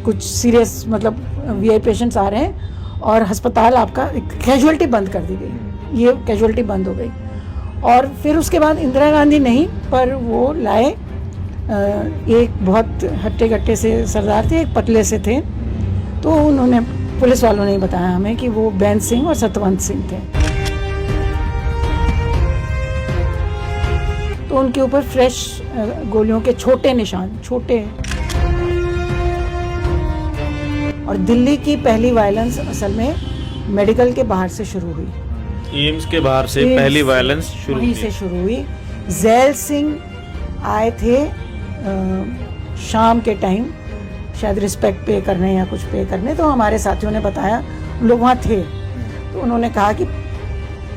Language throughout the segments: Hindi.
कुछ सीरियस मतलब वीआई पेशेंट्स आ रहे हैं और अस्पताल आपका कैजुअलिटी बंद कर दी गई, ये कैजुअलिटी बंद हो गई। और फिर उसके बाद इंदिरा गांधी नहीं पर वो लाए एक बहुत हट्टे कट्टे से सरदार थे, एक पतले से थे, तो उन्होंने पुलिस वालों ने बताया हमें कि वो बैन सिंह और सतवंत सिंह थे। तो उनके ऊपर फ्रेश गोलियों के छोटे निशान, छोटे। और दिल्ली की पहली वायलेंस असल में मेडिकल के बाहर से शुरू हुई, एम्स के बाहर से पहली वायलेंस शुरू वहीं से शुरू हुई। जैल सिंह आए थे शाम के टाइम, शायद रिस्पेक्ट पे करने या कुछ पे करने, तो हमारे साथियों ने बताया, लोग वहाँ थे, तो उन्होंने कहा कि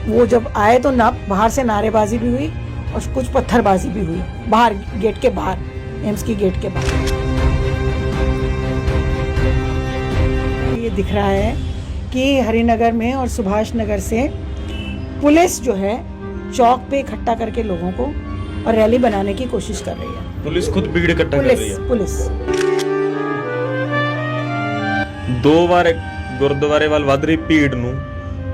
वो जब आए तो ना बाहर से नारेबाजी भी हुई और कुछ पत्थरबाजी भी हुई बाहर, गेट के बाहर, एम्स की गेट के बाहर। ये दिख रहा है कि हरिनगर में और सुभाष नगर से पुलिस जो है चौक पे इकट्ठा करके लोगों को और रैली बनाने की कोशिश कर रही है। पुलिस खुद भीड़ इकट्ठा कर रही है। पुलिस ਦੋ ਵਾਰ ਗੁਰਦੁਆਰੇ ਵੱਲ ਵੱਧ ਰਹੀ ਭੀੜ ਨੂੰ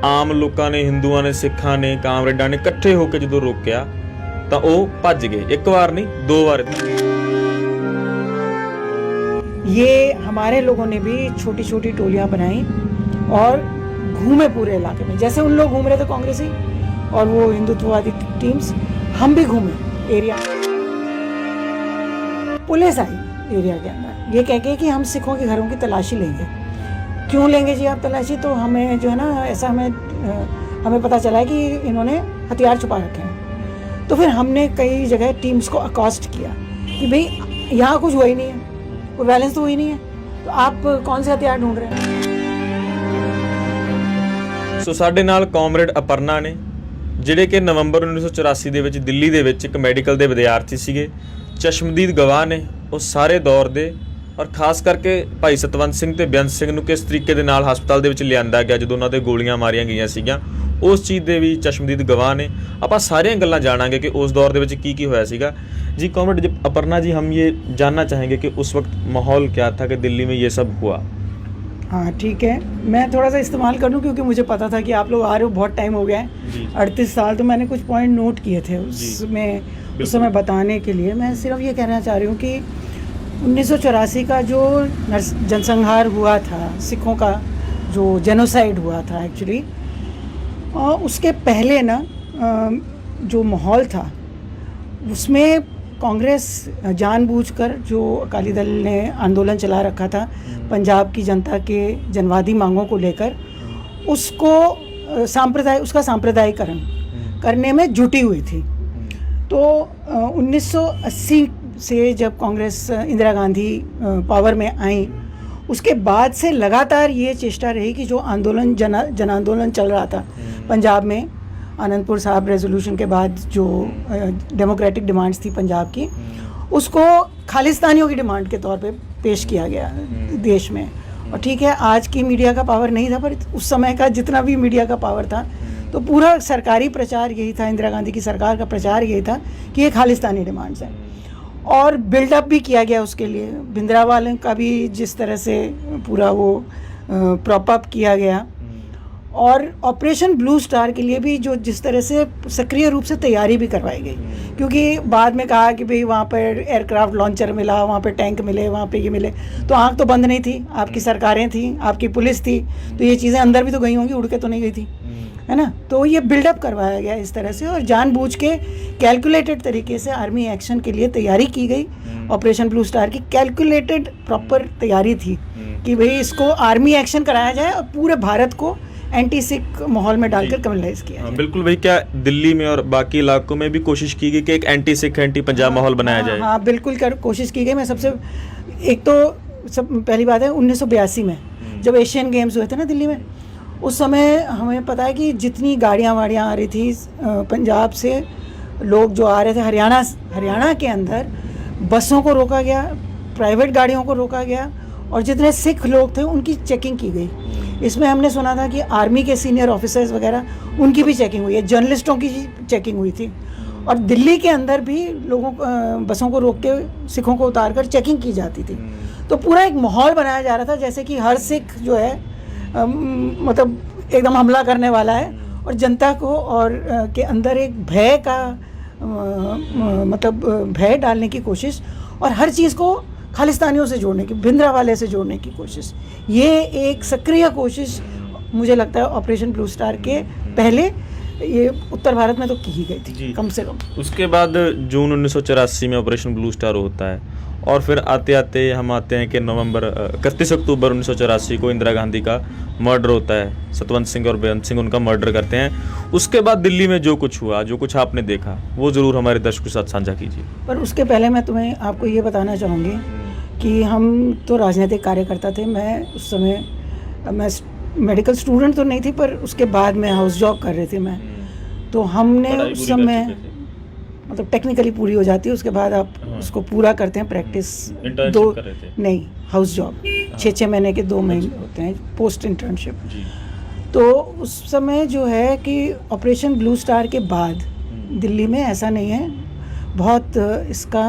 ਆਮ ਲੋਕਾਂ ਨੇ, ਹਿੰਦੂਆਂ ਨੇ, ਸਿੱਖਾਂ ਨੇ, ਕਾਮਰੇਡਾਂ ਨੇ ਇਕੱਠੇ ਹੋ ਕੇ ਜਦੋਂ ਰੋਕਿਆ ਤਾਂ ਉਹ ਭੱਜ ਗਏ। ਇੱਕ ਵਾਰ नहीं, दो बार। ये हमारे लोगों ने भी छोटी छोटी टोलियां बनाई और घूमे पूरे इलाके में, जैसे उन लोग घूम रहे थे कांग्रेसी और वो हिंदुत्ववादी टीम्स, हम भी घूमे एरिया। पुलिस आई एरिया के अंदर ये कह के कि हम सिखों के घरों की तलाशी लेंगे। क्यों लेंगे जी आप तलाशी? तो हमें जो है ना, ऐसा हमें पता चला है कि इन्होंने हथियार छुपा रखे हैं। तो फिर हमने कई जगह टीम्स को अकॉस्ट किया कि भाई यहाँ कुछ हुआ ही नहीं है, कोई बैलेंस तो हुई नहीं है, तो आप कौन से हथियार ढूंढ रहे हैं? ਸੋ ਸਾਡੇ ਨਾਲ ਕਾਮਰੇਡ ਅਪਰਨਾ ਨੇ, ਜਿਹੜੇ ਕਿ ਨਵੰਬਰ 1984 ਦੇ ਵਿੱਚ ਦਿੱਲੀ ਦੇ ਵਿੱਚ ਇੱਕ ਮੈਡੀਕਲ ਦੇ ਵਿਦਿਆਰਥੀ ਸੀਗੇ, ਚਸ਼ਮਦੀਦ ਗਵਾਹ ਨੇ ਉਸ ਸਾਰੇ ਦੌਰ ਦੇ। ਔਰ ਖਾਸ ਕਰਕੇ ਭਾਈ ਸਤਵੰਤ ਸਿੰਘ ਤੇ ਬੇਅੰਤ ਸਿੰਘ ਨੂੰ ਕਿਸ ਤਰੀਕੇ ਦੇ ਨਾਲ ਹਸਪਤਾਲ ਦੇ ਵਿੱਚ ਲਿਆਂਦਾ ਗਿਆ ਜਦੋਂ ਉਹਨਾਂ 'ਤੇ ਗੋਲੀਆਂ ਮਾਰੀਆਂ ਗਈਆਂ ਸੀਗੀਆਂ, ਉਸ ਚੀਜ਼ ਦੇ ਵੀ ਚਸ਼ਮਦੀਦ ਗਵਾਹ ਨੇ। ਆਪਾਂ ਸਾਰੀਆਂ ਗੱਲਾਂ ਜਾਣਾਂਗੇ ਕਿ ਉਸ दौर ਦੇ ਵਿੱਚ ਕੀ ਕੀ ਹੋਇਆ ਸੀਗਾ। जी कॉमरेड अपर्ना जी, हम ये जानना चाहेंगे कि उस वक्त माहौल क्या था कि दिल्ली में ये सब हुआ। हाँ ठीक है, मैं थोड़ा सा इस्तेमाल कर लूँ क्योंकि मुझे पता था कि आप लोग आ रहे हो, बहुत टाइम हो गया है, 38 साल, तो मैंने कुछ पॉइंट नोट किए थे उसमें उस समय बताने के लिए। मैं सिर्फ ये कहना चाह रही हूँ कि 1984 का जो जनसंहार हुआ था, सिखों का जो जेनोसाइड हुआ था एक्चुअली, उसके पहले ना जो माहौल था उसमें कांग्रेस जानबूझकर, जो अकाली दल ने आंदोलन चला रखा था पंजाब की जनता के जनवादी मांगों को लेकर, उसको उसका सांप्रदायिकरण करने में जुटी हुई थी। तो 1980 से जब कांग्रेस, इंदिरा गांधी पावर में आई, उसके बाद से लगातार ये चेष्टा रही कि जो आंदोलन जन आंदोलन चल रहा था पंजाब में, आनंदपुर साहब रेजोल्यूशन के बाद जो डेमोक्रेटिक डिमांड्स थी पंजाब की, उसको खालिस्तानियों की डिमांड के तौर पे पेश किया गया देश में। और ठीक है, आज की मीडिया का पावर नहीं था, पर उस समय का जितना भी मीडिया का पावर था, तो पूरा सरकारी प्रचार यही था, इंदिरा गांधी की सरकार का प्रचार यही था कि ये खालिस्तानी डिमांड्स हैं। और बिल्डअप भी किया गया उसके लिए, भिंद्रावाल का भी जिस तरह से पूरा वो प्रॉप अप किया गया, और ऑपरेशन ब्लू स्टार के लिए भी जो जिस तरह से सक्रिय रूप से तैयारी भी करवाई गई, क्योंकि बाद में कहा कि भाई वहाँ पर एयरक्राफ्ट लॉन्चर मिला, वहाँ पर टैंक मिले, वहाँ पे ये मिले, तो आँख तो बंद नहीं थी, आपकी सरकारें थी, आपकी पुलिस थी, तो ये चीज़ें अंदर भी तो गई होंगी, उड़ के तो नहीं गई थी, है ना। तो ये बिल्डअप करवाया गया इस तरह से, और जानबूझ के कैलकुलेटेड तरीके से आर्मी एक्शन के लिए तैयारी की गई। ऑपरेशन ब्लू स्टार की कैलकुलेटेड प्रॉपर तैयारी थी कि भाई इसको आर्मी एक्शन कराया जाए और पूरे भारत को एंटी सिख माहौल में डालकर कम्युनलाइज किया। हाँ, बिल्कुल भाई। क्या दिल्ली में और बाकी इलाकों में भी कोशिश की गई कि एक एंटी सिख, एंटी पंजाब माहौल बनाया जाए? हाँ बिल्कुल कोशिश की गई। मैं सबसे एक तो सब पहली बात है 1982 में जब एशियन गेम्स हुए थे ना दिल्ली में, उस समय हमें पता है कि जितनी गाड़ियाँ वाड़ियाँ आ रही थी पंजाब से, लोग जो आ रहे थे हरियाणा के अंदर, बसों को रोका गया, प्राइवेट गाड़ियों को रोका गया, और जितने सिख लोग थे उनकी चेकिंग की गई। इसमें हमने सुना था कि आर्मी के सीनियर ऑफिसर्स वगैरह उनकी भी चेकिंग हुई है, जर्नलिस्टों की चेकिंग हुई थी, और दिल्ली के अंदर भी लोगों बसों को रोक के सिखों को उतार कर चेकिंग की जाती थी। तो पूरा एक माहौल बनाया जा रहा था जैसे कि हर सिख जो है मतलब एकदम हमला करने वाला है, और जनता को और के अंदर एक भय का मतलब भय डालने की कोशिश, और हर चीज़ को खालिस्तानियों से जोड़ने की, भिंडरावाले से जोड़ने की कोशिश। ये एक सक्रिय कोशिश मुझे लगता है ऑपरेशन ब्लू स्टार के पहले ये उत्तर भारत में तो की ही गई थी कम से कम। उसके बाद जून 1984 में ऑपरेशन ब्लू स्टार होता है, और फिर आते आते हम आते हैं कि 31 अक्टूबर 1984 को इंदिरा गांधी का मर्डर होता है। सतवंत सिंह और बेअंत सिंह उनका मर्डर करते हैं। उसके बाद दिल्ली में जो कुछ हुआ, जो कुछ आपने देखा, वो ज़रूर हमारे दर्शकों के साथ साझा कीजिए। पर उसके पहले मैं आपको ये बताना चाहूँगी कि हम तो राजनीतिक कार्यकर्ता थे। मैं उस समय मैं मेडिकल स्टूडेंट तो नहीं थी, पर उसके बाद मैं हाउस जॉब कर रही थी मैं। तो हमने उस समय मतलब टेक्निकली पूरी हो जाती है, उसके बाद आप उसको पूरा करते हैं प्रैक्टिस। दो नहीं, हाउस जॉब 6 महीने के 2 महीने होते हैं पोस्ट इंटर्नशिप। तो उस समय जो है कि ऑपरेशन ब्लू स्टार के बाद दिल्ली में ऐसा नहीं है, बहुत इसका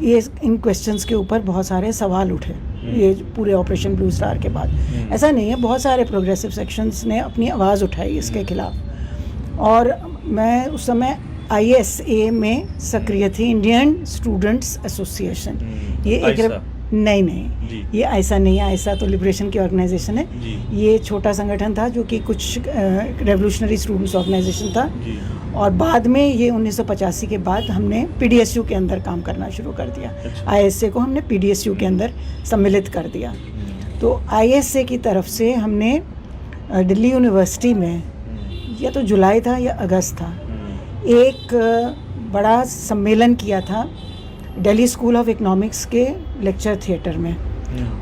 ये इन क्वेश्चंस के ऊपर बहुत सारे सवाल उठे ये पूरे ऑपरेशन ब्लू स्टार के बाद। ऐसा नहीं है, बहुत सारे प्रोग्रेसिव सेक्शंस ने अपनी आवाज़ उठाई इसके खिलाफ। और मैं उस समय ISA में सक्रिय थी, इंडियन स्टूडेंट्स एसोसिएशन। ये एक नहीं ये ऐसा नहीं है, ऐसा तो लिबरेशन की ऑर्गेनाइजेशन है। ये छोटा संगठन था जो कि कुछ रेवोल्यूशनरी स्टूडेंट्स ऑर्गेनाइजेशन था। और बाद में ये 1985 के बाद हमने PDSU के अंदर काम करना शुरू कर दिया। ISA को हमने PDSU के अंदर सम्मिलित कर दिया। तो ISA की तरफ से हमने दिल्ली यूनिवर्सिटी में, या तो जुलाई था या अगस्त था, एक बड़ा सम्मेलन किया था दिल्ली स्कूल ऑफ इकोनॉमिक्स के लेक्चर थिएटर में।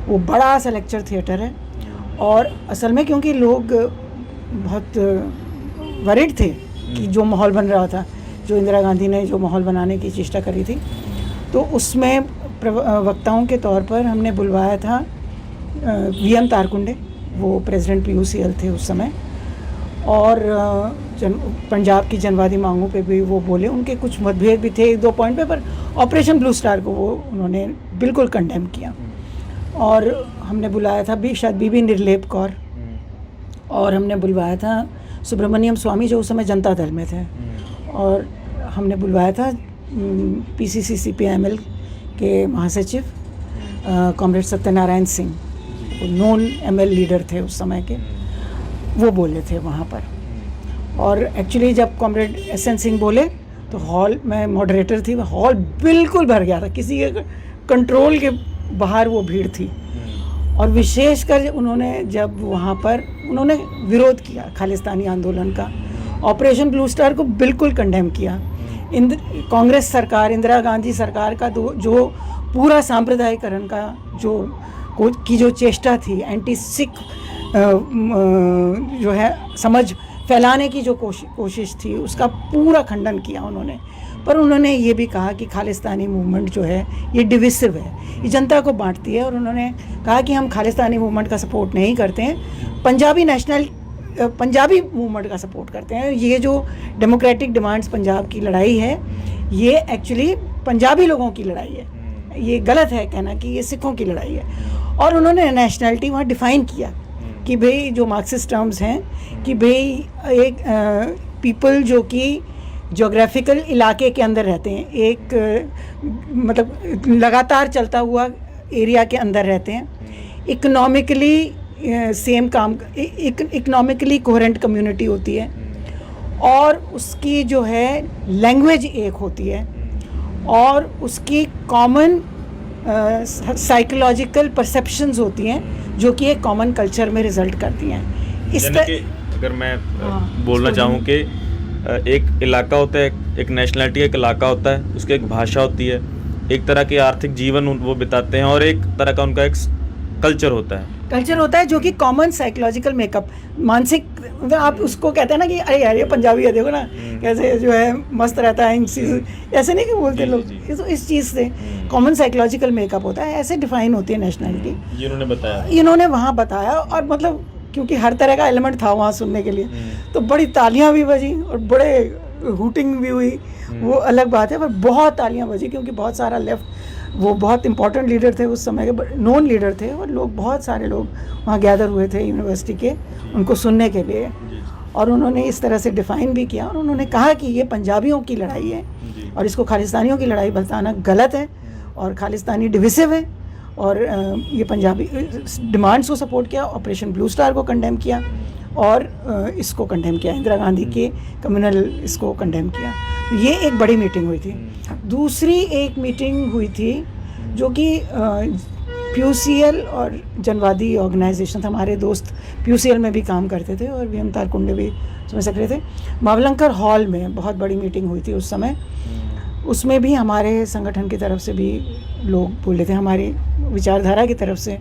वो बड़ा सा लेक्चर थिएटर है, और असल में क्योंकि लोग बहुत वरिड थे कि जो माहौल बन रहा था, जो इंदिरा गांधी ने जो माहौल बनाने की चेष्टा करी थी, तो उसमें वक्ताओं के तौर पर हमने बुलवाया था VM तारकुंडे, वो प्रेसिडेंट PUCL थे उस समय, और पंजाब की जनवादी मांगों पे भी वो बोले। उनके कुछ मतभेद भी थे 1-2 पॉइंट पे, पर ऑपरेशन ब्लू स्टार को वो उन्होंने बिल्कुल कंडेम किया। और हमने बुलाया था शायद बीबी निर्लेप कौर, और हमने बुलवाया था सुब्रमण्यम स्वामी जो उस समय जनता दल में थे, और हमने बुलवाया था PCC CPIML के महासचिव comrade Satyanarayan Singh, non ML leader थे उस समय के, वो बोले थे वहाँ पर। और एक्चुअली जब कॉमरेड SN सिंह बोले तो हॉल, मैं मॉडरेटर थी, हॉल बिल्कुल भर गया था, किसी के कंट्रोल के बाहर वो भीड़ थी। और विशेषकर उन्होंने जब वहाँ पर उन्होंने विरोध किया खालिस्तानी आंदोलन का, ऑपरेशन ब्लू स्टार को बिल्कुल कंडेम किया। कांग्रेस सरकार, इंदिरा गांधी सरकार का जो पूरा सांप्रदायिकरण का जो चेष्टा थी, एंटी सिख जो है समझ फैलाने की जो कोशिश थी, उसका पूरा खंडन किया उन्होंने। पर उन्होंने ये भी कहा कि खालिस्तानी मूवमेंट जो है ये डिविसिव है, ये जनता को बांटती है। और उन्होंने कहा कि हम खालिस्तानी मूवमेंट का सपोर्ट नहीं करते हैं, पंजाबी मूवमेंट का सपोर्ट करते हैं। ये जो डेमोक्रेटिक डिमांड्स पंजाब की लड़ाई है, ये एक्चुअली पंजाबी लोगों की लड़ाई है। ये गलत है कहना कि ये सिखों की लड़ाई है। और उन्होंने नेशनैलिटी वहाँ डिफ़ाइन किया कि भाई जो मार्क्सिस्ट टर्म्स हैं कि भाई एक पीपल जो कि जोग्राफिकल इलाके के अंदर रहते हैं, एक मतलब लगातार चलता हुआ एरिया के अंदर रहते हैं, इकोनॉमिकली सेम काम, इकोनॉमिकली कोहेरेंट कम्युनिटी होती है, और उसकी जो है लैंग्वेज एक होती है, और उसकी कॉमन साइकोलॉजिकल परसेप्शंस होती हैं जो कि एक कॉमन कल्चर में रिजल्ट करती हैं। अगर मैं बोलना चाहूँ कि एक इलाका होता है, एक नेशनलिटी एक इलाका होता है, उसकी एक भाषा होती है, एक तरह के आर्थिक जीवन वो बिताते हैं, और एक तरह का उनका एक कल्चर होता है जो कि कॉमन साइकोलॉजिकल मेकअप, मानसिक, आप उसको कहते हैं ना कि अरे यार ये पंजाबी है, देखो ना कैसे जो है मस्त रहता है, ऐसे नहीं कि बोलते लोग, तो इस चीज़ से कॉमन साइकोलॉजिकल मेकअप होता है, ऐसे डिफाइन होती है नेशनलिटी। इन्होंने वहाँ बताया, और मतलब क्योंकि हर तरह का एलिमेंट था वहाँ सुनने के लिए, तो बड़ी तालियां भी बजी और बड़े हूटिंग भी हुई, वो अलग बात है, पर बहुत तालियां बजी क्योंकि बहुत सारा लेफ्ट, वो बहुत इंपॉर्टेंट लीडर थे उस समय के, नॉन लीडर थे, और लोग, बहुत सारे लोग वहाँ गैदर हुए थे यूनिवर्सिटी के उनको सुनने के लिए। और उन्होंने इस तरह से डिफ़ाइन भी किया, और उन्होंने कहा कि ये पंजाबियों की लड़ाई है और इसको खालिस्तानियों की लड़ाई बताना गलत है, और खालिस्तानी डिविसिव है, और ये पंजाबी डिमांड्स को सपोर्ट किया, ऑपरेशन ब्लू स्टार को कंडेम किया, और इसको कंडेम किया, इंदिरा गांधी के कम्युनल इसको कंडेम किया। तो ये एक बड़ी मीटिंग हुई थी। दूसरी एक मीटिंग हुई थी जो कि PUCL और जनवादी ऑर्गेनाइजेशन था, हमारे दोस्त PUCL में भी काम करते थे और VM तारकुंडे भी उसमें सक्रिय थे। मावलंकर हॉल में बहुत बड़ी मीटिंग हुई थी उस समय, उसमें भी हमारे संगठन की तरफ से भी लोग बोले थे, हमारी विचारधारा की तरफ से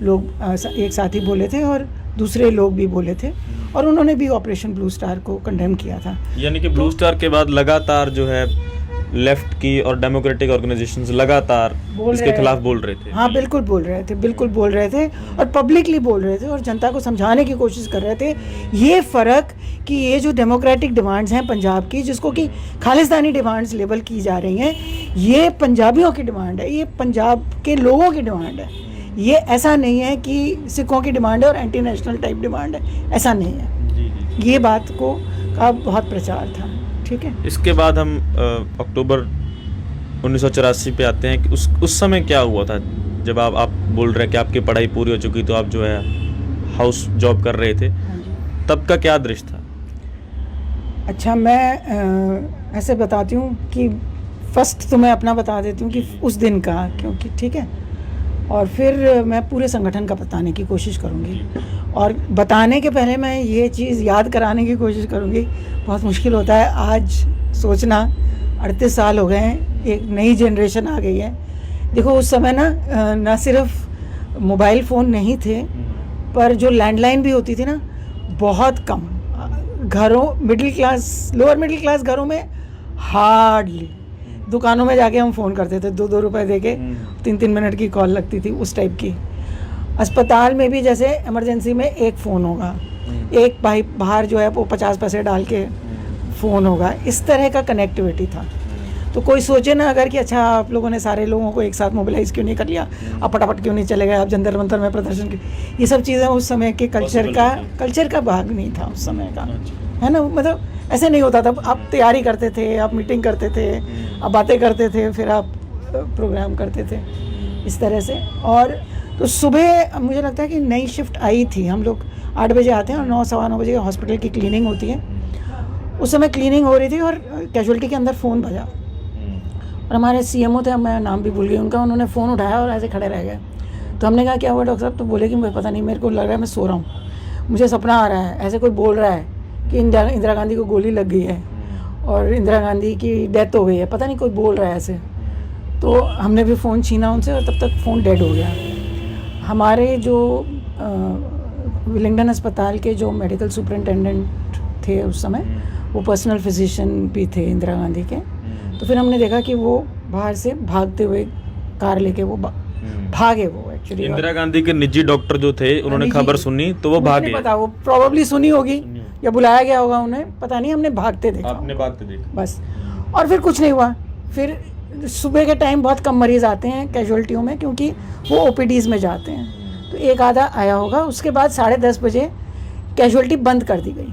लोग एक साथी बोले थे और दूसरे लोग भी बोले थे, और उन्होंने भी ऑपरेशन ब्लू स्टार को कंडेम किया था। यानी कि ब्लू स्टार के बाद लगातार जो है लेफ्ट की और डेमोक्रेटिक ऑर्गेनाइजेशंस लगातार इसके खिलाफ बोल रहे थे। हाँ, बिल्कुल बोल रहे थे, बिल्कुल बोल रहे थे, और पब्लिकली बोल रहे थे, और जनता को समझाने की कोशिश कर रहे थे ये फ़र्क कि ये जो डेमोक्रेटिक डिमांड्स हैं पंजाब की, जिसको कि खालिस्तानी डिमांड्स लेबल की जा रही हैं, ये पंजाबियों की डिमांड है, ये पंजाब के लोगों की डिमांड है। ये ऐसा नहीं है कि सिखों की डिमांड है और एंटी नेशनल टाइप डिमांड है, ऐसा नहीं है। ये बात को का बहुत प्रचार था। ठीक है, इसके बाद हम अक्टूबर 1984 पे आते हैं कि उस समय क्या हुआ था जब आप बोल रहे हैं कि आपकी पढ़ाई पूरी हो चुकी, तो आप जो है हाउस जॉब कर रहे थे, तब का क्या दृश्य था? अच्छा, मैं ऐसे बताती हूँ कि फर्स्ट तो मैं अपना बता देती हूँ कि उस दिन का, क्योंकि ठीक है, और फिर मैं पूरे संगठन का बताने की कोशिश करूँगी, और बताने के पहले मैं ये चीज़ याद कराने की कोशिश करूँगी। बहुत मुश्किल होता है आज सोचना, 38 साल हो गए हैं, एक नई जनरेशन आ गई है। देखो उस समय ना सिर्फ मोबाइल फ़ोन नहीं थे, पर जो लैंडलाइन भी होती थी ना, बहुत कम घरों, middle class, lower middle class घरों में हार्डली, दुकानों में जाके हम फ़ोन करते थे, 2-2 रुपए दे के 3-3 मिनट की कॉल लगती थी, उस टाइप की। अस्पताल में भी जैसे इमरजेंसी में एक फ़ोन होगा, एक भाई बाहर जो है वो 50 पैसे डाल के फ़ोन होगा, इस तरह का कनेक्टिविटी था। तो कोई सोचे ना अगर कि अच्छा आप लोगों ने सारे लोगों को एक साथ मोबिलाइज़ क्यों नहीं कर लिया, आप फटाफट क्यों नहीं चले गए, आप जंतर मंतर में प्रदर्शन की, ये सब चीज़ें उस समय के कल्चर का भाग नहीं था उस समय का, है ना। मतलब ऐसे नहीं होता था, आप तैयारी करते थे, आप मीटिंग करते थे, आप बातें करते थे, फिर आप प्रोग्राम करते थे, इस तरह से। और तो सुबह मुझे लगता है कि नई शिफ्ट आई थी, हम लोग 8 बजे आते हैं और 9, सवा 9 बजे हॉस्पिटल की क्लीनिंग होती है। उस समय क्लीनिंग हो रही थी और कैजुअल्टी के अंदर फ़ोन बजा, और हमारे CMO थे, मैं नाम भी भूल गई उनका, उन्होंने फ़ोन उठाया और ऐसे खड़े रह गए। तो हमने कहा क्या हुआ डॉक्टर साहब? तो बोले कि मुझे पता नहीं, मेरे को लग रहा है मैं सो रहा हूँ, मुझे सपना आ रहा है, ऐसे कोई बोल रहा है कि इंदिरा गांधी को गोली लग गई है और इंदिरा गांधी की डेथ हो गई है, पता नहीं कोई बोल रहा है ऐसे। तो हमने भी फ़ोन छीना उनसे और तब तक फ़ोन डेड हो गया। हमारे जो विलिंगडन अस्पताल के जो मेडिकल सुपरिटेंडेंट थे उस समय, वो पर्सनल फिजिशियन भी थे इंदिरा गांधी के। तो फिर हमने देखा कि वो बाहर से भागते हुए कार लेके वो भागे। वो एक्चुअली इंदिरा गांधी के निजी डॉक्टर जो थे, उन्होंने खबर सुनी तो वो भागे। पता, वो प्रोबेबली सुनी होगी या बुलाया गया होगा उन्हें, पता नहीं, हमने भागते देखा, आपने भागते देखा बस। और फिर कुछ नहीं हुआ। फिर सुबह के टाइम बहुत कम मरीज़ आते हैं कैजुअल्टियों में, क्योंकि वो OPDs में जाते हैं, तो एक आधा आया होगा। उसके बाद 10:30 बजे कैजुअल्टी बंद कर दी गई,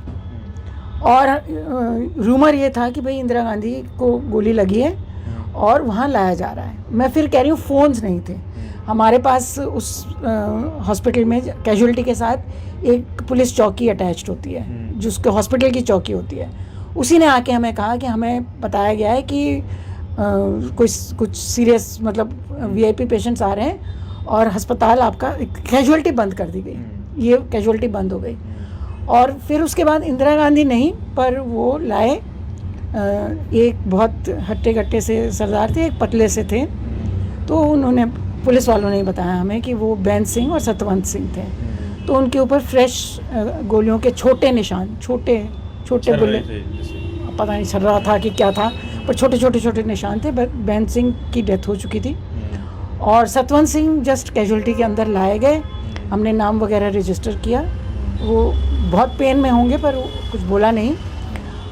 और रूमर ये था कि भाई इंदिरा गांधी को गोली लगी है और वहाँ लाया जा रहा है। मैं फिर कह रही हूँ, फ़ोन्स नहीं थे हमारे पास उस हॉस्पिटल में। कैजुअल्टी के साथ एक पुलिस चौकी अटैच्ड होती है, जिसके हॉस्पिटल की चौकी होती है। उसी ने आके हमें कहा कि हमें बताया गया है कि कुछ सीरियस, मतलब VIP पेशेंट्स आ रहे हैं और अस्पताल आपका, कैजुअल्टी बंद कर दी गई। ये कैजुअल्टी बंद हो गई। और फिर उसके बाद इंदिरा गांधी नहीं, पर वो लाए एक बहुत हट्टे कट्टे से सरदार थे, एक पतले से थे। तो उन्होंने, पुलिस वालों ने बताया हमें कि वो बैन सिंह और सतवंत सिंह थे। तो उनके ऊपर फ्रेश गोलियों के छोटे निशान, छोटे बुल्ले, पता नहीं चल रहा था कि क्या था, पर छोटे निशान थे। बैन सिंह की डेथ हो चुकी थी और सतवंत सिंह जस्ट कैजुअल्टी के अंदर लाए गए। हमने नाम वगैरह रजिस्टर किया। वो बहुत पेन में होंगे पर कुछ बोला नहीं।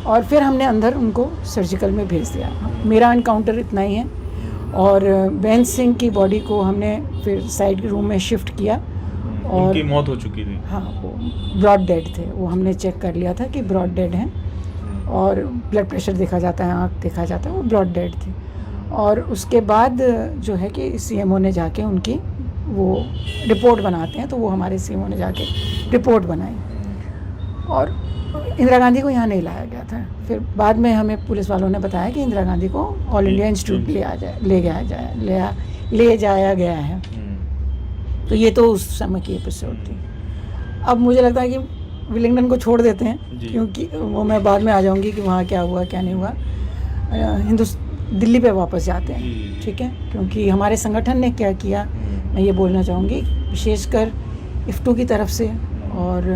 और फिर हमने अंदर उनको सर्जिकल में भेज दिया। मेरा एनकाउंटर इतना ही है। और बेंस सिंह की बॉडी को हमने फिर साइड रूम में शिफ्ट किया। और उनकी मौत हो चुकी थी। हाँ, वो ब्रॉड डेड थे। वो हमने चेक कर लिया था कि ब्रॉड डेड हैं, और ब्लड प्रेशर देखा जाता है, आँख देखा जाता है, वो ब्रॉड डेड थे। और उसके बाद जो है कि सीएमओ ने जाके उनकी वो रिपोर्ट बनाते हैं, तो वो हमारे सीएमओ ने जाके रिपोर्ट बनाई। और इंदिरा गांधी को यहाँ नहीं लाया गया था। फिर बाद में हमें पुलिस वालों ने बताया कि इंदिरा गांधी को ऑल इंडिया इंस्टीट्यूट ले जाया गया है। तो ये तो उस समय की एपिसोड थी। अब मुझे लगता है कि विलिंगडन को छोड़ देते हैं, क्योंकि वो मैं बाद में आ जाऊंगी कि वहाँ क्या हुआ क्या नहीं हुआ। दिल्ली पे वापस जाते हैं, ठीक है, क्योंकि हमारे संगठन ने क्या किया मैं ये बोलना चाहूँगी, विशेषकर इफ्टू की तरफ से। और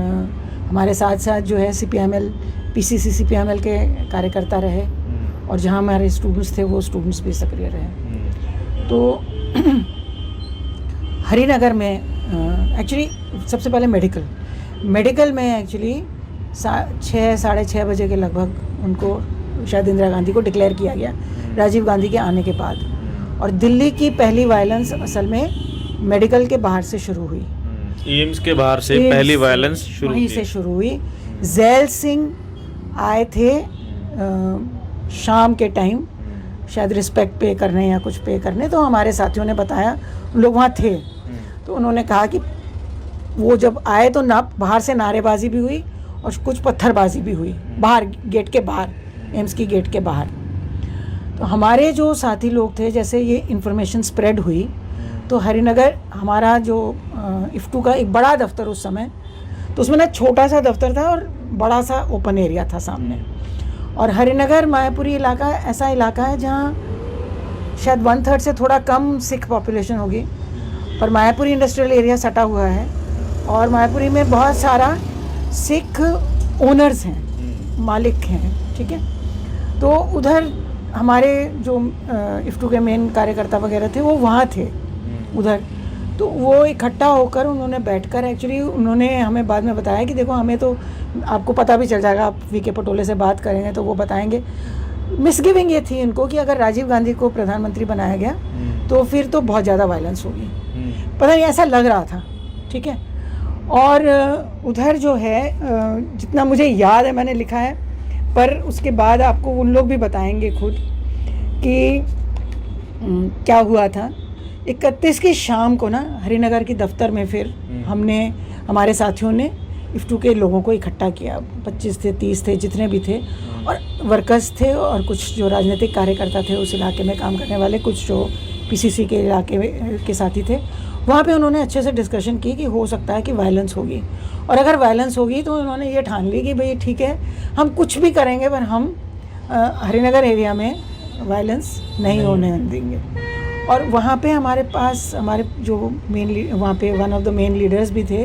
हमारे साथ साथ जो है CPIML PCC CPIML के कार्यकर्ता रहे, और जहाँ हमारे स्टूडेंट्स थे वो स्टूडेंट्स भी सक्रिय रहे। तो हरिनगर में एक्चुअली सबसे पहले मेडिकल में एक्चुअली 6-6:30 बजे के लगभग उनको शायद इंदिरा गांधी को डिक्लेयर किया गया राजीव गांधी के आने के बाद। और दिल्ली की पहली वायलेंस असल में मेडिकल के बाहर से शुरू हुई। एम्स के बाहर से पहली वायलेंस शुरू वहीं से शुरू हुई। जैल सिंह आए थे शाम के टाइम, शायद रिस्पेक्ट पे करने या कुछ पे करने, तो हमारे साथियों ने बताया, लोग वहाँ थे, तो उन्होंने कहा कि वो जब आए तो ना बाहर से नारेबाजी भी हुई और कुछ पत्थरबाजी भी हुई बाहर, गेट के बाहर, एम्स की गेट के बाहर। तो हमारे जो साथी लोग थे, जैसे ये इन्फॉर्मेशन स्प्रेड हुई, तो हरिनगर हमारा जो इफ्टू का एक बड़ा दफ्तर उस समय, तो उसमें ना छोटा सा दफ्तर था और बड़ा सा ओपन एरिया था सामने। और हरिनगर मायापुरी इलाका ऐसा इलाका है जहाँ शायद 1/3 से थोड़ा कम सिख पॉपुलेशन होगी, पर मायापुरी इंडस्ट्रियल एरिया सटा हुआ है, और मायापुरी में बहुत सारा सिख ओनर्स हैं, मालिक हैं, ठीक है। तो उधर हमारे जो इफ्टू के मेन कार्यकर्ता वगैरह थे वो वहाँ थे उधर। तो वो इकट्ठा होकर उन्होंने बैठकर, एक्चुअली उन्होंने हमें बाद में बताया कि देखो, हमें तो आपको पता भी चल जाएगा, आप VK पटोले से बात करेंगे तो वो बताएंगे। मिसगिविंग ये थी इनको कि अगर राजीव गांधी को प्रधानमंत्री बनाया गया तो फिर तो बहुत ज़्यादा वायलेंस होगी, पता नहीं ऐसा लग रहा था, ठीक है। और उधर जो है, जितना मुझे याद है मैंने लिखा है, पर उसके बाद आपको उन लोग भी बताएंगे खुद कि क्या हुआ था। 31 की शाम को ना हरिनगर की दफ्तर में फिर हमारे साथियों ने इफ्टू के लोगों को इकट्ठा किया। 25 थे, 30 थे, जितने भी थे, और वर्कर्स थे और कुछ जो राजनीतिक कार्यकर्ता थे उस इलाके में काम करने वाले, कुछ जो PCC के इलाके के साथी थे। वहाँ पे उन्होंने अच्छे से डिस्कशन की कि हो सकता है कि वायलेंस होगी, और अगर वायलेंस होगी तो उन्होंने ये ठान ली कि भाई ठीक है, हम कुछ भी करेंगे पर हम हरिनगर एरिया में वायलेंस नहीं होने देंगे। और वहाँ पे हमारे पास हमारे जो वहाँ पे one of the main leaders भी थे,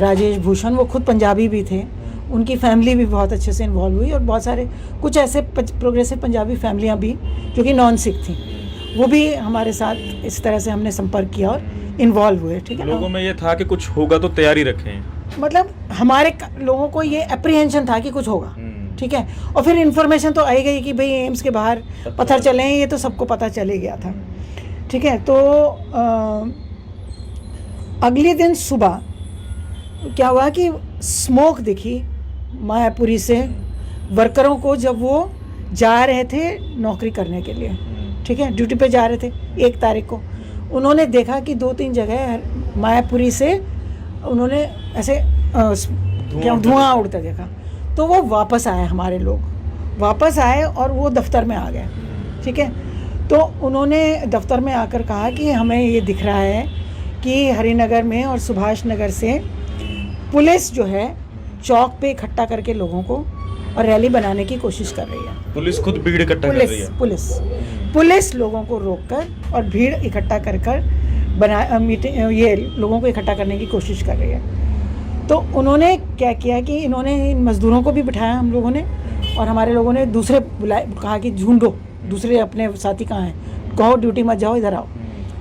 राजेश भूषण, वो खुद पंजाबी भी थे, उनकी फैमिली भी बहुत अच्छे से इन्वॉल्व हुई, और बहुत सारे कुछ ऐसे प्रोग्रेसिव पंजाबी फैमिलियाँ भी जो कि नॉन सिख थी, वो भी हमारे साथ इस तरह से हमने संपर्क किया और इन्वॉल्व हुए, ठीक है। लोगों में ये था कि कुछ होगा तो तैयारी रखें, मतलब हमारे लोगों को ये अप्रीहेंशन था कि कुछ होगा, ठीक है। और फिर इन्फॉर्मेशन तो आई गई कि भाई एम्स के बाहर पत्थर चले हैं, ये तो सबको पता चले गया था, ठीक है। तो अगले दिन सुबह क्या हुआ कि स्मोक दिखी मायापुरी से वर्करों को, जब वो जा रहे थे नौकरी करने के लिए, ठीक है, ड्यूटी पे जा रहे थे 1 तारीख को। उन्होंने देखा कि 2-3 जगह मायापुरी से उन्होंने ऐसे धुआं उड़ता देखा, तो वो वापस आए, हमारे लोग वापस आए और वो दफ्तर में आ गए, ठीक है। तो उन्होंने दफ्तर में आकर कहा कि हमें ये दिख रहा है कि हरिनगर में और सुभाष नगर से पुलिस जो है चौक पे इकट्ठा करके लोगों को और रैली बनाने की कोशिश कर रही है। पुलिस खुद भीड़ इकट्ठा कर रही है। पुलिस लोगों को रोककर और भीड़ इकट्ठा कर ये लोगों को इकट्ठा करने की कोशिश कर रही है। तो उन्होंने क्या किया कि इन्होंने इन मज़दूरों को भी बिठाया हम लोगों ने, और हमारे लोगों ने दूसरे बुलाए, कहा कि ढूंढो दूसरे अपने साथी कहाँ हैं, कहो ड्यूटी मत जाओ, इधर आओ।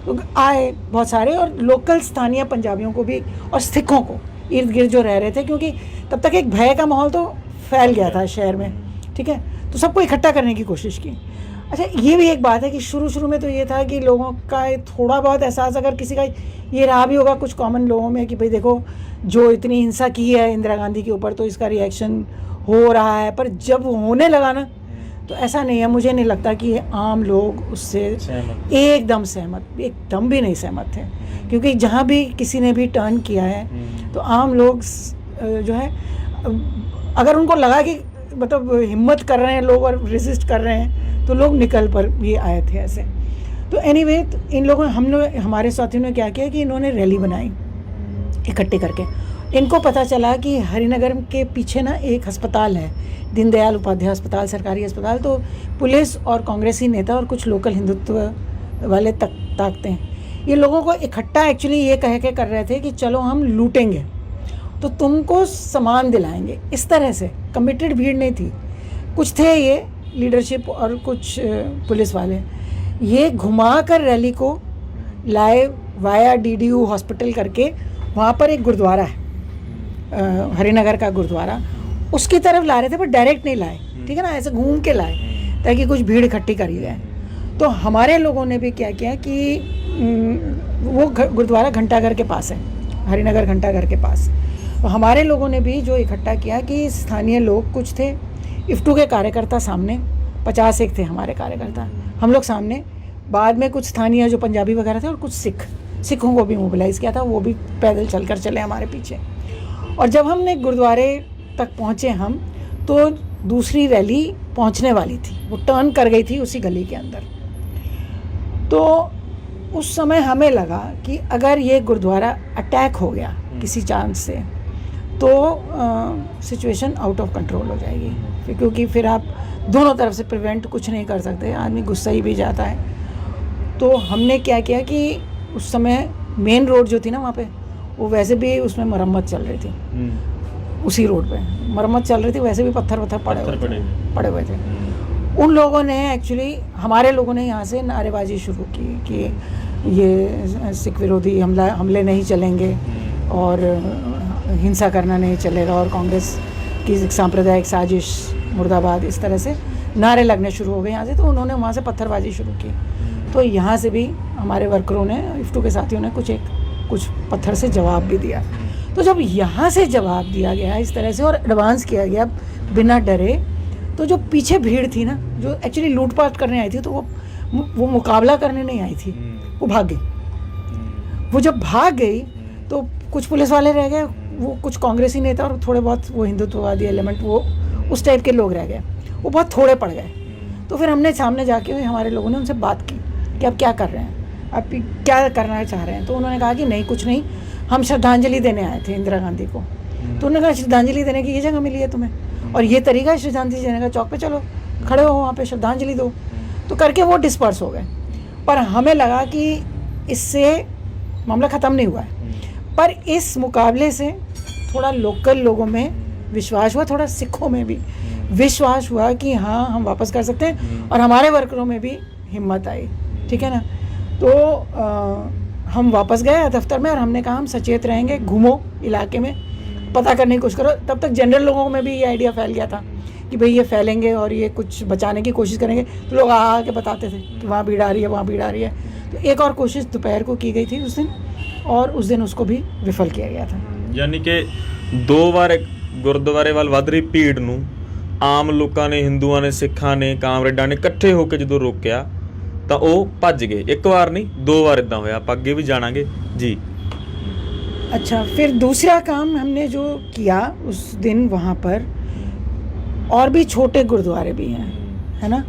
तो आए बहुत सारे, और लोकल स्थानीय पंजाबियों को भी और सिखों को इर्द गिर्द जो रह रहे थे, क्योंकि तब तक एक भय का माहौल तो फैल गया था शहर में, ठीक है, तो सबको इकट्ठा करने की कोशिश की। अच्छा, ये भी एक बात है कि शुरू में तो ये था कि लोगों का थोड़ा बहुत एहसास अगर किसी का ये रहा भी होगा कुछ कॉमन लोगों में कि भाई देखो जो इतनी हिंसा की है इंदिरा गांधी के ऊपर तो इसका रिएक्शन हो रहा है, पर जब होने लगा ना तो ऐसा नहीं है, मुझे नहीं लगता कि आम लोग उससे एकदम भी नहीं सहमत थे, क्योंकि जहाँ भी किसी ने भी टर्न किया है तो आम लोग जो है अगर उनको लगा कि मतलब हिम्मत कर रहे हैं लोग और रेजिस्ट कर रहे हैं तो लोग निकल पर भी आए थे ऐसे। तो एनीवे इन लोगों हमारे साथियों ने क्या किया कि इन्होंने रैली बनाई इकट्ठे करके। इनको पता चला कि हरिनगर के पीछे ना एक अस्पताल है, दीनदयाल उपाध्याय अस्पताल, सरकारी अस्पताल, तो पुलिस और कांग्रेसी नेता और कुछ लोकल हिंदुत्व वाले ताकते हैं। ये लोगों को इकट्ठा एक्चुअली ये कह के कर रहे थे कि चलो हम लूटेंगे तो तुमको सामान दिलाएंगे, इस तरह से कमिटेड भीड़ नहीं थी। कुछ थे ये लीडरशिप और कुछ पुलिस वाले, ये घुमा कर रैली को लाए वाया DDU हॉस्पिटल करके, वहाँ पर एक गुरुद्वारा है हरिनगर का गुरुद्वारा, उसकी तरफ ला रहे थे पर डायरेक्ट नहीं लाए, ठीक है ना, ऐसे घूम के लाए ताकि कुछ भीड़ इकट्ठी करी जाए। तो हमारे लोगों ने भी क्या किया कि वो गुरुद्वारा घंटाघर के पास है, हरिनगर घंटाघर के पास, तो हमारे लोगों ने भी जो इकट्ठा किया कि स्थानीय लोग कुछ थे, इफ्टू के कार्यकर्ता सामने 50 थे हमारे कार्यकर्ता, हम लोग सामने, बाद में कुछ स्थानीय जो पंजाबी वगैरह थे और कुछ सिखों को भी मोबिलाइज़ किया था, वो भी पैदल चलकर चले हमारे पीछे। और जब हमने गुरुद्वारे तक पहुँचे हम तो दूसरी रैली पहुँचने वाली थी, वो टर्न कर गई थी उसी गली के अंदर। तो उस समय हमें लगा कि अगर ये गुरुद्वारा अटैक हो गया किसी चांस से तो सिचुएशन आउट ऑफ कंट्रोल हो जाएगी, क्योंकि फिर आप दोनों तरफ से प्रिवेंट कुछ नहीं कर सकते, आदमी गुस्सा ही भी जाता है। तो हमने क्या किया कि उस समय मेन रोड जो थी ना वहाँ पे, वो वैसे भी उसमें मरम्मत चल रही थी, उसी रोड पे मरम्मत चल रही थी, वैसे भी पत्थर पड़े हुए थे। उन लोगों ने एक्चुअली, हमारे लोगों ने यहाँ से नारेबाजी शुरू की कि ये सिख विरोधी हमले नहीं चलेंगे और हिंसा करना नहीं चलेगा और कांग्रेस की सांप्रदायिक साजिश मुर्दाबाद, इस तरह से नारे लगने शुरू हो गए यहाँ से। तो उन्होंने वहाँ से पत्थरबाजी शुरू की, तो यहाँ से भी हमारे वर्करों ने, इफ्टू के साथियों ने कुछ पत्थर से जवाब भी दिया। तो जब यहाँ से जवाब दिया गया इस तरह से और एडवांस किया गया बिना डरे, तो जो पीछे भीड़ थी ना, जो एक्चुअली लूटपाट करने आई थी, तो वो मुकाबला करने नहीं आई थी, वो भाग गई। वो जब भाग गई तो कुछ पुलिस वाले रह गए, वो कुछ कांग्रेसी नेता और थोड़े बहुत वो हिंदुत्ववादी एलिमेंट, वो उस टाइप के लोग रह गए, वो बहुत थोड़े पड़ गए। तो फिर हमने सामने जाके हमारे लोगों ने उनसे बात की कि आप क्या कर रहे हैं, आप क्या करना चाह रहे हैं। तो उन्होंने कहा कि नहीं कुछ नहीं, हम श्रद्धांजलि देने आए थे इंदिरा गांधी को। तो उन्होंने कहा श्रद्धांजलि देने की ये जगह मिली है तुम्हें और ये तरीका है श्रद्धांजलि देने का, चौक पे चलो खड़े हो वहाँ पे श्रद्धांजलि दो। तो करके वो डिस्पर्स हो गए। पर हमें लगा कि इससे मामला ख़त्म नहीं हुआ है, पर इस मुकाबले से थोड़ा लोकल लोगों में विश्वास हुआ, थोड़ा सिखों में भी विश्वास हुआ कि हाँ हम वापस कर सकते हैं, और हमारे वर्करों में भी हिम्मत आई, ठीक है ना। तो हम वापस गए दफ्तर में और हमने कहा हम सचेत रहेंगे, घूमो इलाके में, पता करने की कोशिश करो। तब तक जनरल लोगों में भी ये आइडिया फैल गया था कि भाई ये फैलेंगे और ये कुछ बचाने की कोशिश करेंगे, तो लोग आ के बताते थे कि वहाँ भीड़ आ रही है, वहाँ भीड़ आ रही है। तो एक और कोशिश दोपहर को की गई थी उस दिन, और उस दिन उसको भी विफल किया ਗਿਆ था। ਯਾਨੀ ਕਿ ਦੋ ਵਾਰ ਗੁਰਦੁਆਰੇ ਵੱਲ ਵੱਧ ਰਹੀ ਭੀੜ ਨੂੰ ਆਮ ਲੋਕਾਂ ਨੇ, ਹਿੰਦੂਆਂ ਨੇ, ਸਿੱਖਾਂ ਨੇ, ਕਾਮਰੇਡਾਂ ਨੇ ਇਕੱਠੇ ਹੋ ਕੇ ਜਦੋਂ ਰੋਕਿਆ ਤਾਂ ਉਹ ਭੱਜ ਗਏ। ਇੱਕ ਵਾਰ ਨਹੀਂ, ਦੋ ਵਾਰ ਇਦਾਂ ਹੋਇਆ। ਆਪਾਂ ਅੱਗੇ ਵੀ ਜਾਣਾਂਗੇ ਜੀ। अच्छा, फिर दूसरा काम हमने जो किया उस दिन, वहाँ पर और भी छोटे गुरुद्वारे भी हैं, है ना।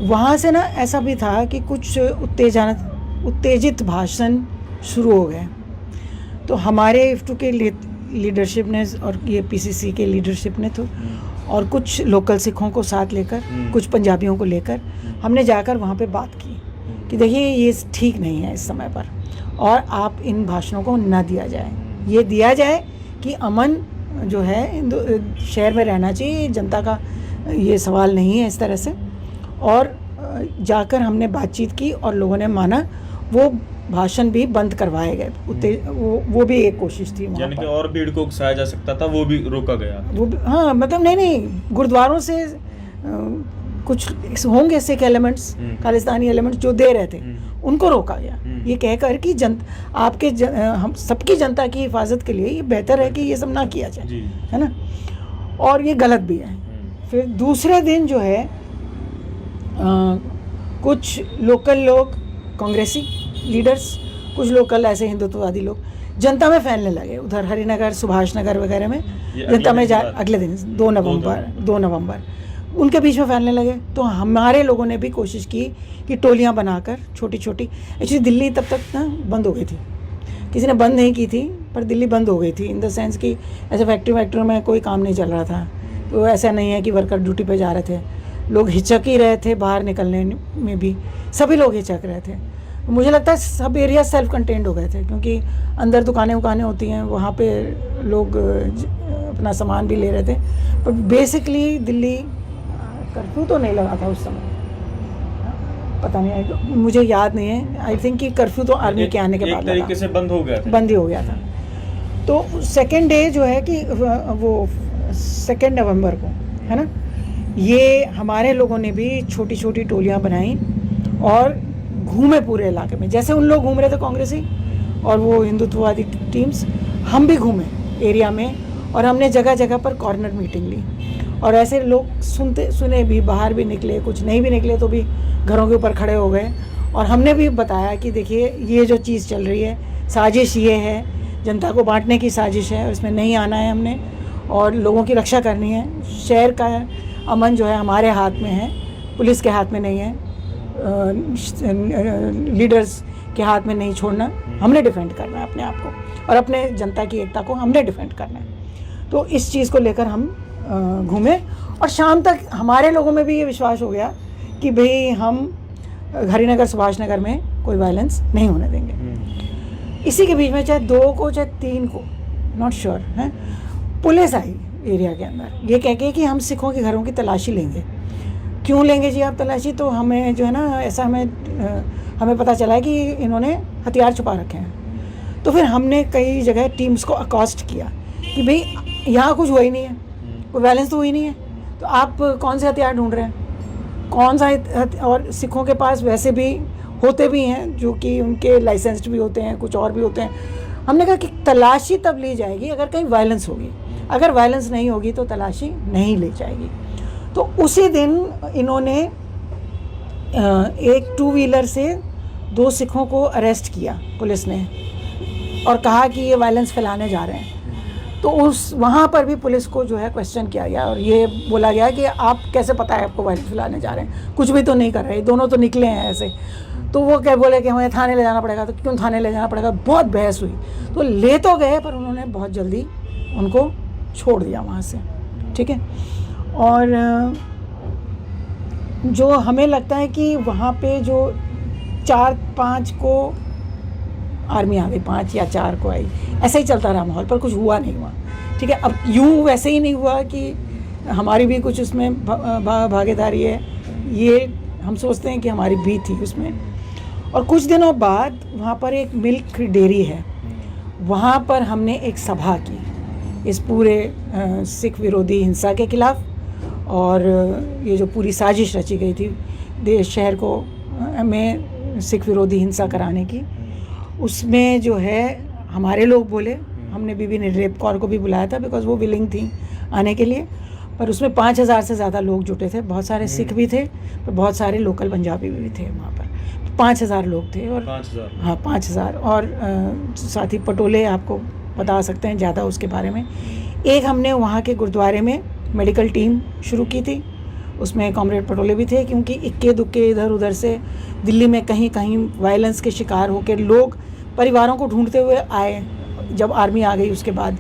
वहाँ से ना ऐसा भी था कि कुछ उत्तेजित भाषण शुरू हो गए। तो हमारे इफ्टू के लीडरशिप ने और ये PCC के लीडरशिप ने तो, और कुछ लोकल सिखों को साथ लेकर, कुछ पंजाबियों को लेकर हमने जाकर वहाँ पे बात की कि देखिए ये ठीक नहीं है इस समय पर, और आप इन भाषणों को न दिया जाए, ये दिया जाए कि अमन जो है शहर में रहना चाहिए, जनता का ये सवाल नहीं है इस तरह से। और जाकर हमने बातचीत की और लोगों ने माना, वो भाषण भी बंद करवाए गए। वो भी एक कोशिश थी वहाँ पर, और भीड़ को उकसाया जा सकता था, वो भी रोका गया। वो भी, हाँ मतलब नहीं गुरुद्वारों से कुछ होंगे सिख एलिमेंट्स, खालिस्तानी एलिमेंट्स जो दे रहे थे, उनको रोका गया ये कहकर कि हम सबकी जनता की हिफाजत के लिए ये बेहतर है कि ये सब ना किया जाए, है ना, और ये गलत भी है। फिर दूसरे दिन जो है कुछ लोकल लोग, कांग्रेसी लीडर्स, कुछ लोकल ऐसे हिंदुत्ववादी लोग जनता में फैलने लगे, उधर हरिनगर, सुभाष नगर वगैरह में जनता में अगले दिन 2 नवंबर उनके बीच में फैलने लगे। तो हमारे लोगों ने भी कोशिश की कि टोलियां बनाकर छोटी छोटी, एक्चुअली दिल्ली तब तक ना बंद हो गई थी, किसी ने बंद नहीं की थी पर दिल्ली बंद हो गई थी, इन द सेंस कि ऐसे फैक्ट्री में कोई काम नहीं चल रहा था। तो ऐसा नहीं है कि वर्कर ड्यूटी पे जा रहे थे, लोग हिचक ही रहे थे, बाहर निकलने में भी सभी लोग हिचक रहे थे। मुझे लगता है सब एरिया सेल्फ कंटेंड हो गए थे, क्योंकि अंदर दुकानें होती हैं, वहाँ पे लोग अपना सामान भी ले रहे थे। पर बेसिकली दिल्ली कर्फ्यू तो नहीं लगा था उस समय, पता नहीं, मुझे याद नहीं है। आई थिंक कि कर्फ्यू तो आर्मी के आने के बाद तरीके से बंद ही हो गया था। तो सेकेंड डे जो है कि वो 2 नवंबर को, है ना, ये हमारे लोगों ने भी छोटी छोटी टोलियां बनाई और घूमे पूरे इलाके में, जैसे उन लोग घूम रहे थे कांग्रेसी और वो हिंदुत्ववादी टीम्स, हम भी घूमे एरिया में और हमने जगह जगह पर कॉर्नर मीटिंग ली। और ऐसे लोग सुने भी, बाहर भी निकले, कुछ नहीं भी निकले तो भी घरों के ऊपर खड़े हो गए। और हमने भी बताया कि देखिए ये जो चीज़ चल रही है, साजिश ये है, जनता को बांटने की साजिश है, इसमें नहीं आना है हमने, और लोगों की रक्षा करनी है। शहर का अमन जो है हमारे हाथ में है, पुलिस के हाथ में नहीं है, लीडर्स के हाथ में नहीं छोड़ना, हमने डिफेंड करना है अपने आप को और अपने जनता की एकता को हमने डिफेंड करना है। तो इस चीज़ को लेकर हम घूमे और शाम तक हमारे लोगों में भी ये विश्वास हो गया कि भाई हम हरिनगर, सुभाष नगर में कोई वायलेंस नहीं होने देंगे। इसी के बीच में चाहे 2 को चाहे 3 को, नॉट श्योर है, पुलिस आई एरिया के अंदर ये कह के कि हम सिखों के घरों की तलाशी लेंगे। क्यों लेंगे जी आप तलाशी? तो हमें जो है ना, ऐसा हमें पता चला है कि इन्होंने हथियार छुपा रखे हैं। तो फिर हमने कई जगह टीम्स को अकॉस्ट किया कि भाई यहाँ कुछ हुआ ही नहीं है, कोई वायलेंस तो हुई नहीं है, तो आप कौन से हथियार ढूंढ रहे हैं, कौन सा और सिखों के पास वैसे भी होते भी हैं जो कि उनके लाइसेंस्ड भी होते हैं, कुछ और भी होते हैं। हमने कहा कि तलाशी तब ली जाएगी अगर कहीं वायलेंस होगी, अगर वायलेंस नहीं होगी तो तलाशी नहीं ली जाएगी। तो उसी दिन इन्होंने एक 2 व्हीलर से 2 सिखों को अरेस्ट किया पुलिस ने और कहा कि ये वायलेंस फैलाने जा रहे हैं। तो वहाँ पर भी पुलिस को जो है क्वेश्चन किया गया और ये बोला गया कि आप कैसे पता है आपको वायलेंस फैलाने जा रहे हैं, कुछ भी तो नहीं कर रहे, दोनों तो निकले हैं ऐसे। तो वो क्या बोले कि हमें थाने ले जाना पड़ेगा। तो क्यों थाने ले जाना पड़ेगा? बहुत बहस हुई, तो ले तो गए पर उन्होंने बहुत जल्दी उनको छोड़ दिया वहाँ से, ठीक है। और जो हमें लगता है कि वहाँ पे जो 4-5 को आर्मी आ गई, 5 या 4 को आई, ऐसे ही चलता रहा माहौल, पर कुछ हुआ नहीं हुआ, ठीक है। अब यूँ वैसे ही नहीं हुआ कि हमारी भी कुछ उसमें भागीदारी है, ये हम सोचते हैं कि हमारी भी थी उसमें। और कुछ दिनों बाद वहाँ पर एक मिल्क डेयरी है, वहाँ पर हमने एक सभा की इस पूरे सिख विरोधी हिंसा के खिलाफ, और ये जो पूरी साजिश रची गई थी देश शहर को में सिख विरोधी हिंसा कराने की, उसमें जो है हमारे लोग बोले, हमने बीबी निर्लेप कौर को भी बुलाया था बिकॉज वो विलिंग थी आने के लिए, पर उसमें 5000 से ज़्यादा लोग जुटे थे, बहुत सारे सिख भी थे पर बहुत सारे लोकल पंजाबी भी थे वहाँ पर। 5000 लोग थे और 5000, हाँ 5000, और साथ ही पटोले आपको बता सकते हैं ज़्यादा उसके बारे में। एक हमने वहाँ के गुरुद्वारे में मेडिकल टीम शुरू की थी, उसमें कॉमरेड पटोले भी थे, क्योंकि इक्के दुक्के इधर उधर से दिल्ली में कहीं कहीं वायलेंस के शिकार होकर लोग परिवारों को ढूंढते हुए आए जब आर्मी आ गई उसके बाद,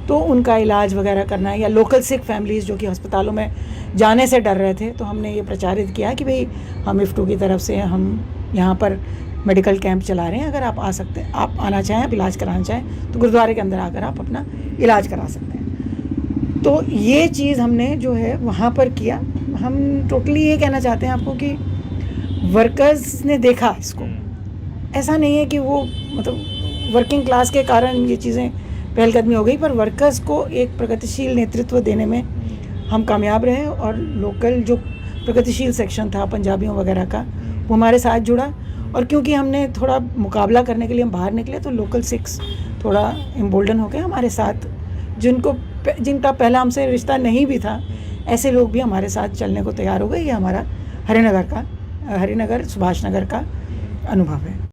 तो उनका इलाज वगैरह करना है, या लोकल सिख फैमिलीज़ जो कि अस्पतालों में जाने से डर रहे थे, तो हमने ये प्रचारित किया कि भाई हम इफ्टू की तरफ से हम यहाँ पर मेडिकल कैंप चला रहे हैं, अगर आप आ सकते हैं, आप आना चाहें, आप इलाज कराना चाहें तो गुरुद्वारे के अंदर आकर आप अपना इलाज करा सकते हैं। तो ये चीज़ हमने जो है वहाँ पर किया। हम टोटली ये कहना चाहते हैं आपको कि वर्कर्स ने देखा इसको, ऐसा नहीं है कि वो मतलब वर्किंग क्लास के कारण ये चीज़ें पहलकदमी हो गई, पर वर्कर्स को एक प्रगतिशील नेतृत्व देने में हम कामयाब रहे और लोकल जो प्रगतिशील सेक्शन था पंजाबियों वगैरह का वो हमारे साथ जुड़ा। और क्योंकि हमने थोड़ा मुकाबला करने के लिए हम बाहर निकले तो लोकल सिक्स थोड़ा एम्बोल्डन हो गए हमारे साथ, जिनका पहला हमसे रिश्ता नहीं भी था, ऐसे लोग भी हमारे साथ चलने को तैयार हो गए। ये हमारा हरिनगर सुभाष नगर का अनुभव है।